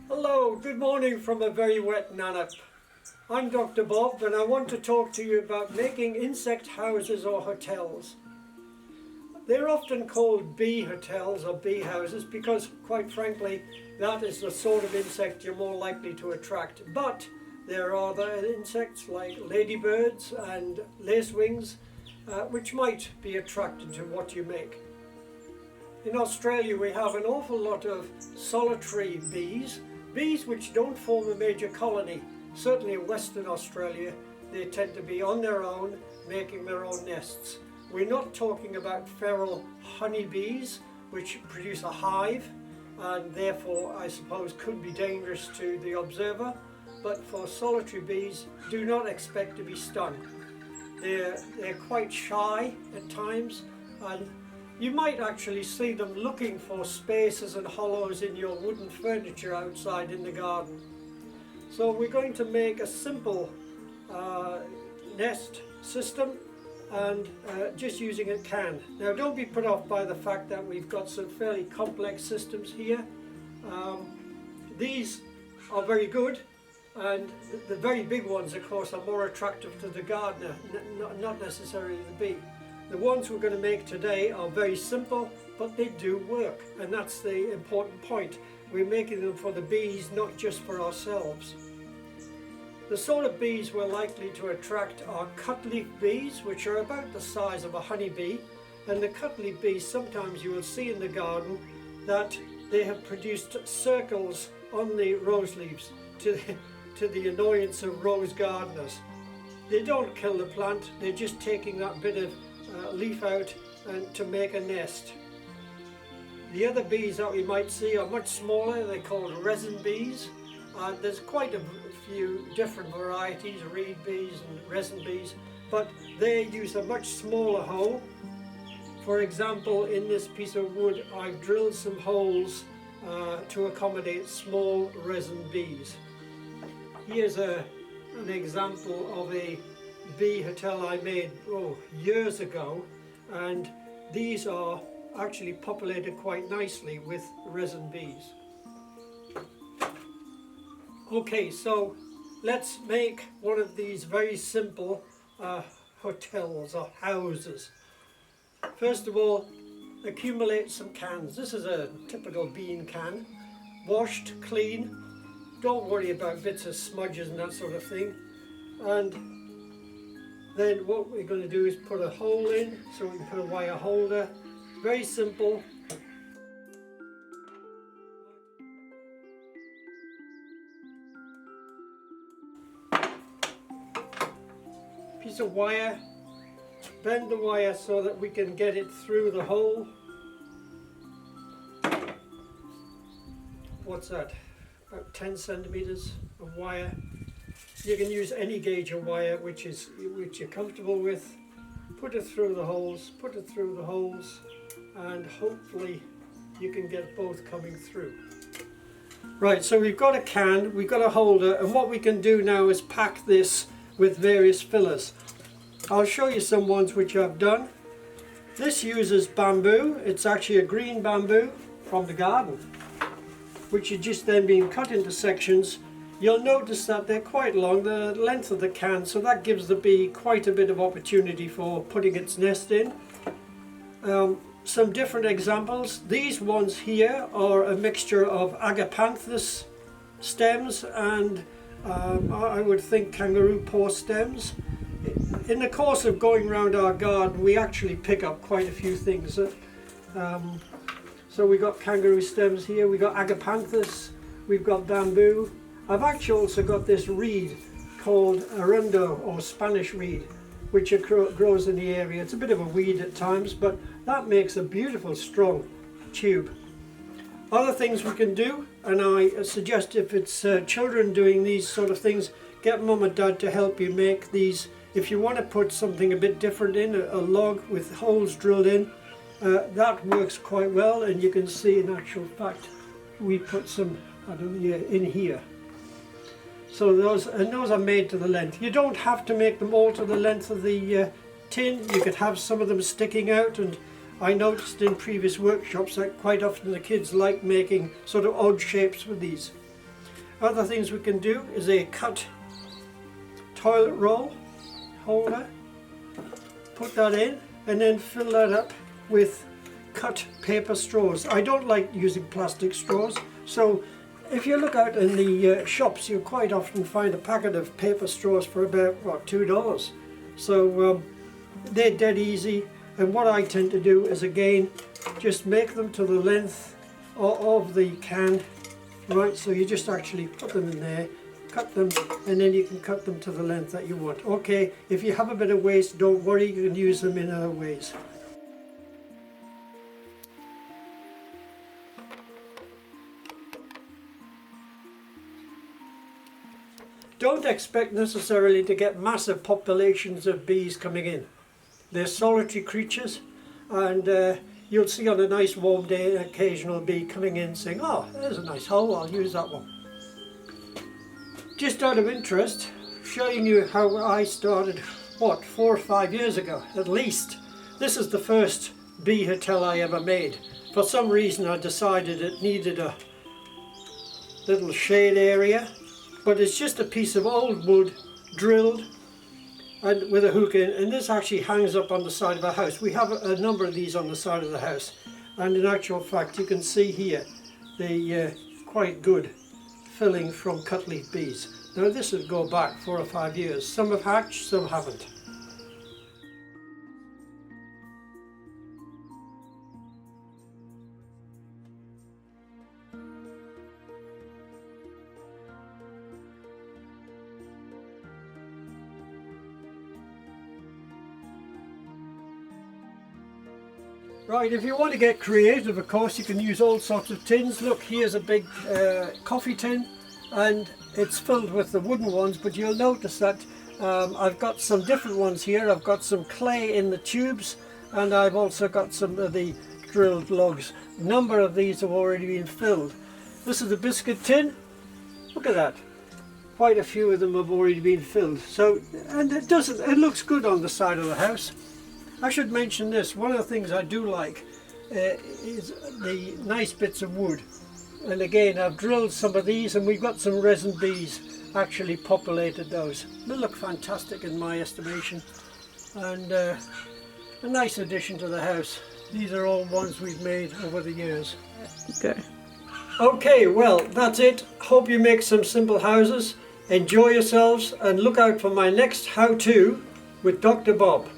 Hello, good morning from a very wet Nannup. I'm Dr. Bob and I want to talk to you about making insect houses or hotels. They're often called bee hotels or bee houses because, quite frankly, that is the sort of insect you're more likely to attract. But there are other insects like ladybirds and lacewings which might be attracted to what you make. In Australia we have an awful lot of solitary bees, bees which don't form a major colony. Certainly in Western Australia they tend to be on their own, making their own nests. We're not talking about feral honeybees which produce a hive and therefore I suppose could be dangerous to the observer, but for solitary bees do not expect to be stung. They're quite shy at times, and you might actually see them looking for spaces and hollows in your wooden furniture outside in the garden. So we're going to make a simple nest system and just using a can. Now don't be put off by the fact that we've got some fairly complex systems here. These are very good, and the very big ones of course are more attractive to the gardener, not necessarily the bee. The ones we're going to make today are very simple, but they do work, and that's the important point. We're making them for the bees, not just for ourselves. The sort of bees we're likely to attract are cutleaf bees, which are about the size of a honeybee. And the cutleaf bees, sometimes you will see in the garden that they have produced circles on the rose leaves to the annoyance of rose gardeners. They don't kill the plant, they're just taking that bit of leaf out and to make a nest. The other bees that we might see are much smaller. They're called resin bees. There's quite a few different varieties, reed bees and resin bees, but they use a much smaller hole. For example, in this piece of wood I've drilled some holes to accommodate small resin bees. Here's an example of a bee hotel I made years ago, and these are actually populated quite nicely with resin bees. Okay, so let's make one of these very simple hotels or houses. First of all, accumulate some cans. This is a typical bean can, washed, clean. Don't worry about bits of smudges and that sort of thing. And then what we're going to do is put a hole in, so we can put a wire holder. Very simple. Piece of wire, bend the wire so that we can get it through the hole. What's that? About 10 centimeters of wire. You can use any gauge of wire which you're comfortable with. Put it through the holes, and hopefully you can get both coming through. Right, so we've got a can, we've got a holder, and what we can do now is pack this with various fillers. I'll show you some ones which I've done. This uses bamboo. It's actually a green bamboo from the garden, which is just then being cut into sections. You'll notice that they're quite long, the length of the can, so that gives the bee quite a bit of opportunity for putting its nest in. Some different examples. These ones here are a mixture of agapanthus stems and I would think kangaroo paw stems. In the course of going around our garden we actually pick up quite a few things. So we've got kangaroo stems here, we've got agapanthus, we've got bamboo. I've actually also got this reed called arundo or Spanish reed, which grows in the area. It's a bit of a weed at times, but that makes a beautiful strong tube. Other things we can do, and I suggest if it's children doing these sort of things, get mum and dad to help you make these. If you want to put something a bit different in, a log with holes drilled in, that works quite well, and you can see in actual fact we put some in here. So those are made to the length. You don't have to make them all to the length of the tin. You could have some of them sticking out, and I noticed in previous workshops that quite often the kids like making sort of odd shapes with these. Other things we can do is a cut toilet roll holder. Put that in and then fill that up with cut paper straws. I don't like using plastic straws, so if you look out in the shops, you quite often find a packet of paper straws for about, what, $2. So they're dead easy, and what I tend to do is, again, just make them to the length of the can, right? So you just actually put them in there, cut them, and then you can cut them to the length that you want. Okay, if you have a bit of waste, don't worry, you can use them in other ways. Don't expect necessarily to get massive populations of bees coming in. They're solitary creatures, and you'll see on a nice warm day an occasional bee coming in saying, "Oh, there's a nice hole, I'll use that one." Just out of interest, showing you how I started, what, 4 or 5 years ago at least. This is the first bee hotel I ever made. For some reason I decided it needed a little shade area, but it's just a piece of old wood drilled and with a hook in, and this actually hangs up on the side of our house. We have a number of these on the side of the house, and in actual fact you can see here the quite good filling from cutleaf bees. Now this would go back 4 or 5 years. Some have hatched, some haven't. Right, if you want to get creative, of course, you can use all sorts of tins. Look, here's a big coffee tin, and it's filled with the wooden ones, but you'll notice that I've got some different ones here. I've got some clay in the tubes, and I've also got some of the drilled lugs. A number of these have already been filled. This is a biscuit tin. Look at that. Quite a few of them have already been filled. So, and it looks good on the side of the house. I should mention this, one of the things I do like is the nice bits of wood. And again, I've drilled some of these, and we've got some resin bees actually populated those. They look fantastic in my estimation, and a nice addition to the house. These are all ones we've made over the years. Okay, well, that's it. Hope you make some simple houses. Enjoy yourselves, and look out for my next how-to with Dr. Bob.